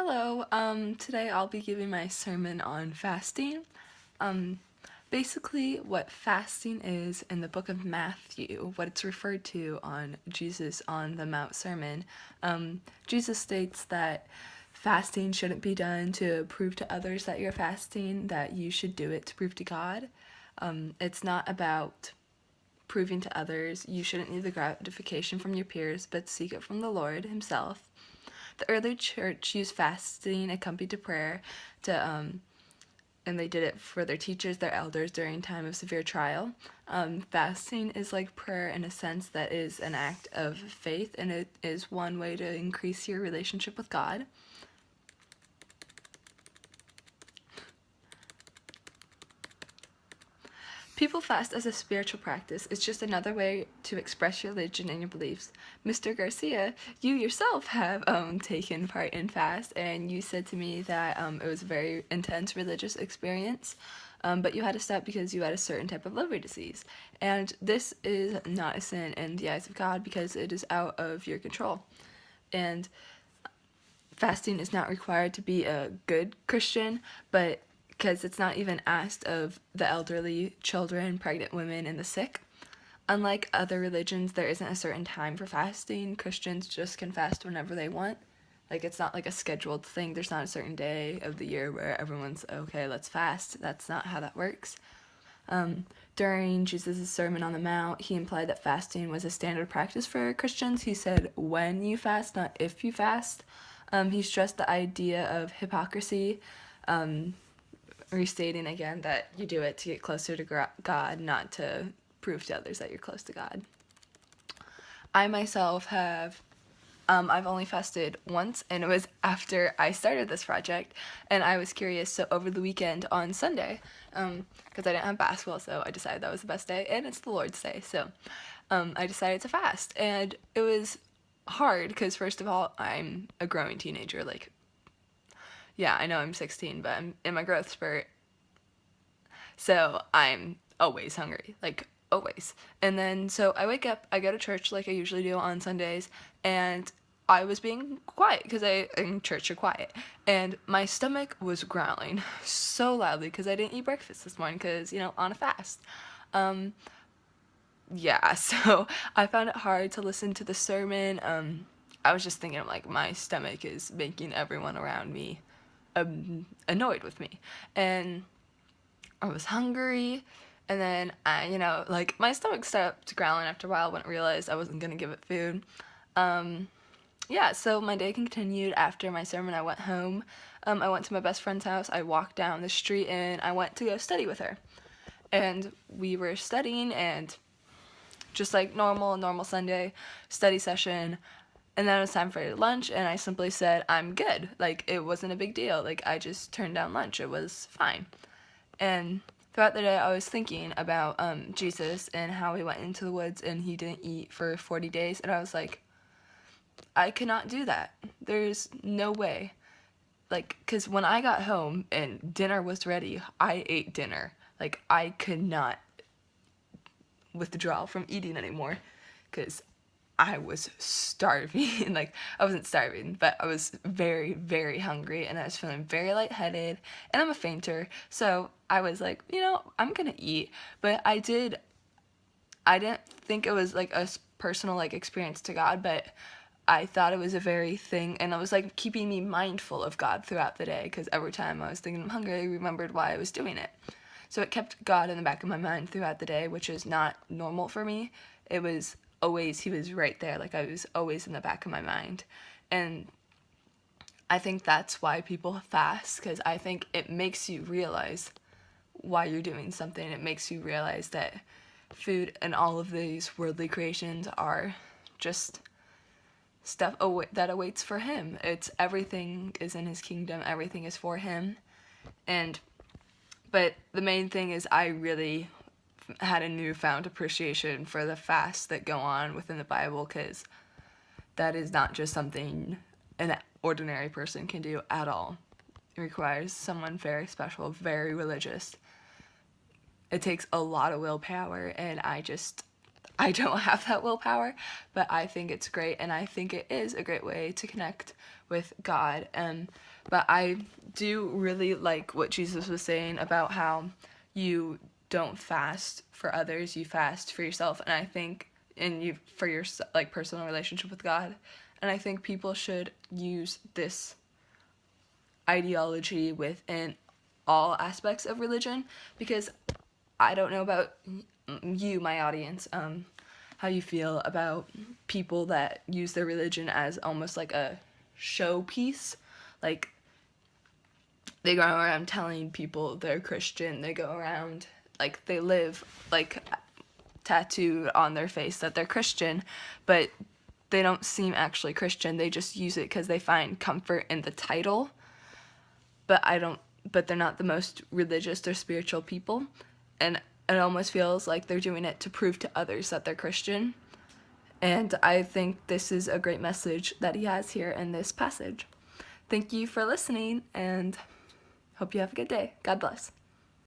Hello, today I'll be giving my sermon on fasting. Um, Basically, what fasting is in the book of Matthew, what it's referred to on Jesus on the Mount Sermon. Jesus states that fasting shouldn't be done to prove to others that you're fasting, that you should do it to prove to God. It's not about proving to others. You shouldn't need the gratification from your peers, but seek it from the Lord Himself. The early church used fasting accompanied to prayer and they did it for their teachers, their elders during time of severe trial. Fasting is like prayer in a sense that is an act of faith, and it is one way to increase your relationship with God. People fast as a spiritual practice. It's just another way to express your religion and your beliefs. Mr. Garcia, you yourself have taken part in fast, and you said to me that it was a very intense religious experience, but you had to stop because you had a certain type of liver disease. And this is not a sin in the eyes of God because it is out of your control. And fasting is not required to be a good Christian, but because it's not even asked of the elderly, children, pregnant women, and the sick. Unlike other religions, there isn't a certain time for fasting. Christians just can fast whenever they want. Like, it's not like a scheduled thing. There's not a certain day of the year where everyone's, okay, let's fast. That's not how that works. During Jesus' Sermon on the Mount, he implied that fasting was a standard practice for Christians. He said when you fast, not if you fast. He stressed the idea of hypocrisy, restating again that you do it to get closer to God, not to prove to others that you're close to God. I myself I've only fasted once, and it was after I started this project, and I was curious, so over the weekend on Sunday, because I didn't have basketball, so I decided that was the best day, and it's the Lord's Day, so I decided to fast, and it was hard, because first of all, I'm a growing teenager, yeah, I know I'm 16, but I'm in my growth spurt, so I'm always hungry, always. And then, so I wake up, I go to church like I usually do on Sundays, and I was being quiet because in church you're quiet. And my stomach was growling so loudly because I didn't eat breakfast this morning because, on a fast. Yeah, so I found it hard to listen to the sermon. I was just thinking, like, my stomach is making everyone around me annoyed with me. And I was hungry, and then my stomach stopped growling after a while when I realized I wasn't gonna give it food. Yeah, so my day continued after my sermon. I went home. I went to my best friend's house. I walked down the street, and I went to go study with her. And we were studying, and just like normal Sunday study session. And then it was time for lunch, and I simply said, I'm good. Like, it wasn't a big deal. Like, I just turned down lunch. It was fine. And throughout the day, I was thinking about Jesus and how he went into the woods and he didn't eat for 40 days. And I was like, I cannot do that. There's no way. Like, because when I got home and dinner was ready, I ate dinner. Like, I could not withdraw from eating anymore because I was starving. Like, I wasn't starving, but I was very, very hungry, and I was feeling very lightheaded, and I'm a fainter, so I was like, I'm gonna eat. But I didn't think it was like a personal like experience to God, but I thought it was a very thing, and it was like keeping me mindful of God throughout the day, because every time I was thinking I'm hungry, I remembered why I was doing it. So it kept God in the back of my mind throughout the day, which is not normal for me. It was always, he was right there. Like, I was always in the back of my mind. And I think that's why people fast, because I think it makes you realize why you're doing something. It makes you realize that food and all of these worldly creations are just stuff that awaits for him. It's everything is in his kingdom. Everything is for him. But the main thing is I really had a newfound appreciation for the fasts that go on within the Bible, because that is not just something an ordinary person can do at all. It requires someone very special, very religious. It takes a lot of willpower, and I don't have that willpower, but I think it's great, and I think it is a great way to connect with God. But I do really like what Jesus was saying about how you don't fast for others, you fast for yourself, and I think and you for your like personal relationship with God. And I think people should use this ideology within all aspects of religion, because I don't know about you, my audience, how you feel about people that use their religion as almost like a showpiece. Like, they go around telling people they're Christian. They go around, like, they live, like, tattooed on their face that they're Christian, but they don't seem actually Christian. They just use it because they find comfort in the title. But they're not the most religious or spiritual people. And it almost feels like they're doing it to prove to others that they're Christian. And I think this is a great message that he has here in this passage. Thank you for listening, and hope you have a good day. God bless.